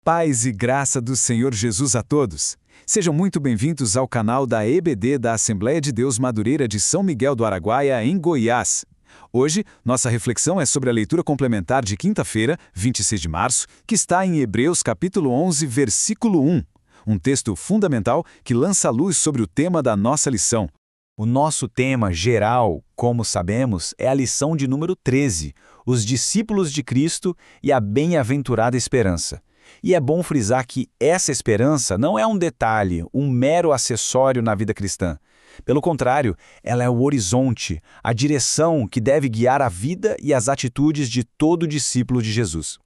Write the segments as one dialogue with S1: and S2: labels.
S1: Paz e graça do Senhor Jesus a todos. Sejam muito bem-vindos ao canal da EBD da Assembleia de Deus Madureira de São Miguel do Araguaia, em Goiás. Hoje, nossa reflexão é sobre a leitura complementar de quinta-feira, 26 de março, que está em Hebreus capítulo 11, versículo 1. Um texto fundamental que lança luz sobre o tema da nossa lição.
S2: O nosso tema geral, como sabemos, é a lição de número 13, os discípulos de Cristo e a bem-aventurada esperança. E é bom frisar que essa esperança não é um detalhe, um mero acessório na vida cristã. Pelo contrário, ela é o horizonte, a direção que deve guiar a vida e as atitudes de todo discípulo de Jesus.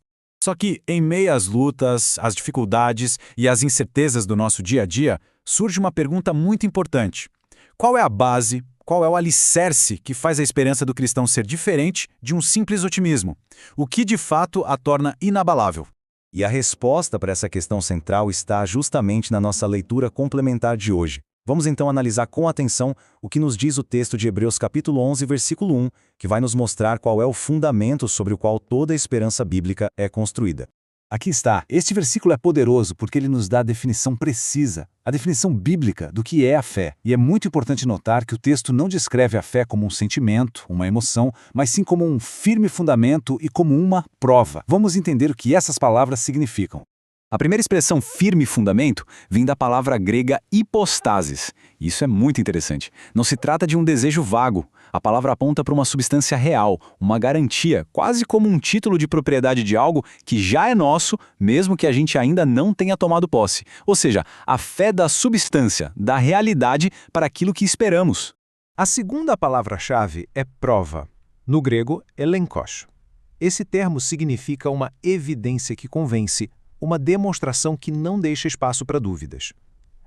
S3: Só que, em meio às lutas, às dificuldades e às incertezas do nosso dia a dia, surge uma pergunta muito importante. Qual é a base, qual é o alicerce que faz a esperança do cristão ser diferente de um simples otimismo? O que de fato a torna inabalável?
S2: E a resposta para essa questão central está justamente na nossa leitura complementar de hoje. Vamos então analisar com atenção o que nos diz o texto de Hebreus capítulo 11, versículo 1, que vai nos mostrar qual é o fundamento sobre o qual toda a esperança bíblica é construída.
S3: Aqui está. Este versículo é poderoso porque ele nos dá a definição precisa, a definição bíblica do que é a fé. E é muito importante notar que o texto não descreve a fé como um sentimento, uma emoção, mas sim como um firme fundamento e como uma prova. Vamos entender o que essas palavras significam.
S2: A primeira expressão firme fundamento vem da palavra grega hipostasis. Isso é muito interessante. Não se trata de um desejo vago. A palavra aponta para uma substância real, uma garantia, quase como um título de propriedade de algo que já é nosso, mesmo que a gente ainda não tenha tomado posse. Ou seja, a fé da substância, da realidade para aquilo que esperamos.
S4: A segunda palavra-chave é prova. No grego, elenkos. Esse termo significa uma evidência que convence, uma demonstração que não deixa espaço para dúvidas.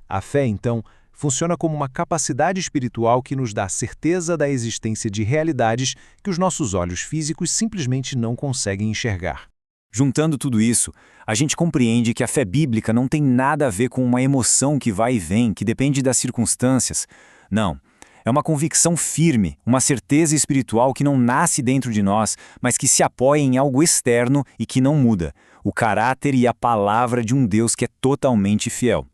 S4: A fé, então, funciona como uma capacidade espiritual que nos dá certeza da existência de realidades que os nossos olhos físicos simplesmente não conseguem enxergar.
S2: Juntando tudo isso, a gente compreende que a fé bíblica não tem nada a ver com uma emoção que vai e vem, que depende das circunstâncias. Não. É uma convicção firme, uma certeza espiritual que não nasce dentro de nós, mas que se apoia em algo externo e que não muda, o caráter e a palavra de um Deus que é totalmente fiel.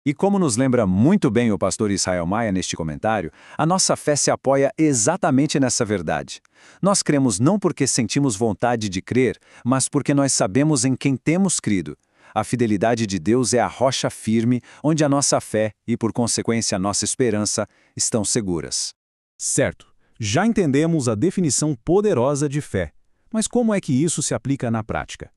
S1: E como nos lembra muito bem o pastor Israel Maia neste comentário, a nossa fé se apoia exatamente nessa verdade. Nós cremos não porque sentimos vontade de crer, mas porque nós sabemos em quem temos crido. A fidelidade de Deus é a rocha firme onde a nossa fé e, por consequência, a nossa esperança estão seguras.
S3: Certo, já entendemos a definição poderosa de fé. Mas como é que isso se aplica na prática?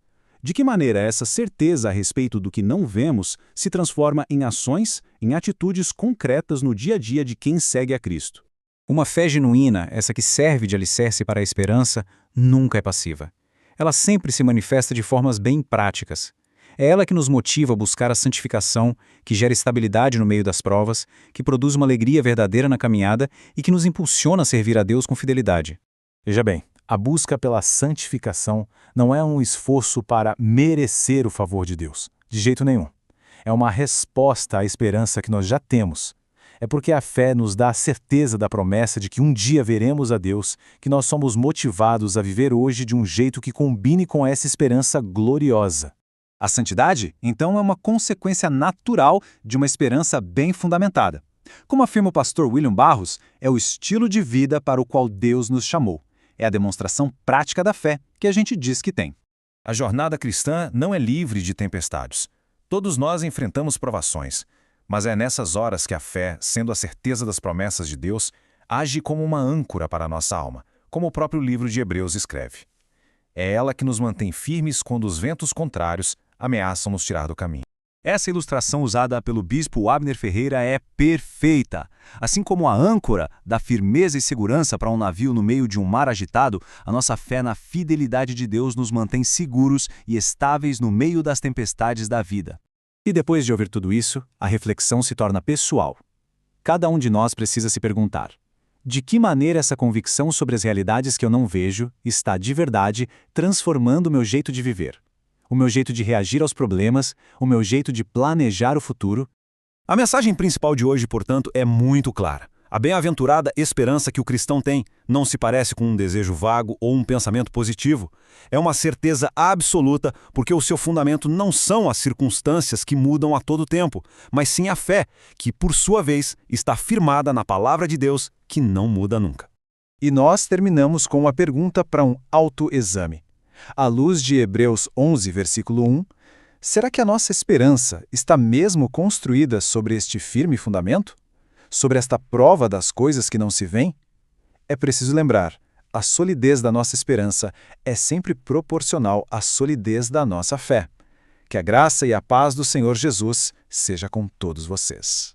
S3: De que maneira essa certeza a respeito do que não vemos se transforma em ações, em atitudes concretas no dia a dia de quem segue a Cristo?
S2: Uma fé genuína, essa que serve de alicerce para a esperança, nunca é passiva. Ela sempre se manifesta de formas bem práticas. É ela que nos motiva a buscar a santificação, que gera estabilidade no meio das provas, que produz uma alegria verdadeira na caminhada e que nos impulsiona a servir a Deus com fidelidade.
S3: Veja bem, a busca pela santificação não é um esforço para merecer o favor de Deus, de jeito nenhum. É uma resposta à esperança que nós já temos. É porque a fé nos dá a certeza da promessa de que um dia veremos a Deus, que nós somos motivados a viver hoje de um jeito que combine com essa esperança gloriosa.
S1: A santidade, então, é uma consequência natural de uma esperança bem fundamentada. Como afirma o pastor William Barros, é o estilo de vida para o qual Deus nos chamou. É a demonstração prática da fé que a gente diz que tem.
S3: A jornada cristã não é livre de tempestades. Todos nós enfrentamos provações, mas é nessas horas que a fé, sendo a certeza das promessas de Deus, age como uma âncora para a nossa alma, como o próprio livro de Hebreus escreve. É ela que nos mantém firmes quando os ventos contrários ameaçam nos tirar do caminho.
S4: Essa ilustração usada pelo bispo Abner Ferreira é perfeita. Assim como a âncora dá firmeza e segurança para um navio no meio de um mar agitado, a nossa fé na fidelidade de Deus nos mantém seguros e estáveis no meio das tempestades da vida.
S3: E depois de ouvir tudo isso, a reflexão se torna pessoal. Cada um de nós precisa se perguntar: de que maneira essa convicção sobre as realidades que eu não vejo está de verdade transformando o meu jeito de viver? O meu jeito de reagir aos problemas, o meu jeito de planejar o futuro?
S4: A mensagem principal de hoje, portanto, é muito clara.
S5: A bem-aventurada esperança que o cristão tem não se parece com um desejo vago ou um pensamento positivo. É uma certeza absoluta, porque o seu fundamento não são as circunstâncias que mudam a todo tempo, mas sim a fé, que, por sua vez, está firmada na palavra de Deus, que não muda nunca.
S3: E nós terminamos com uma pergunta para um autoexame. À luz de Hebreus 11, versículo 1, será que a nossa esperança está mesmo construída sobre este firme fundamento? Sobre esta prova das coisas que não se veem? É preciso lembrar, a solidez da nossa esperança é sempre proporcional à solidez da nossa fé. Que a graça e a paz do Senhor Jesus seja com todos vocês.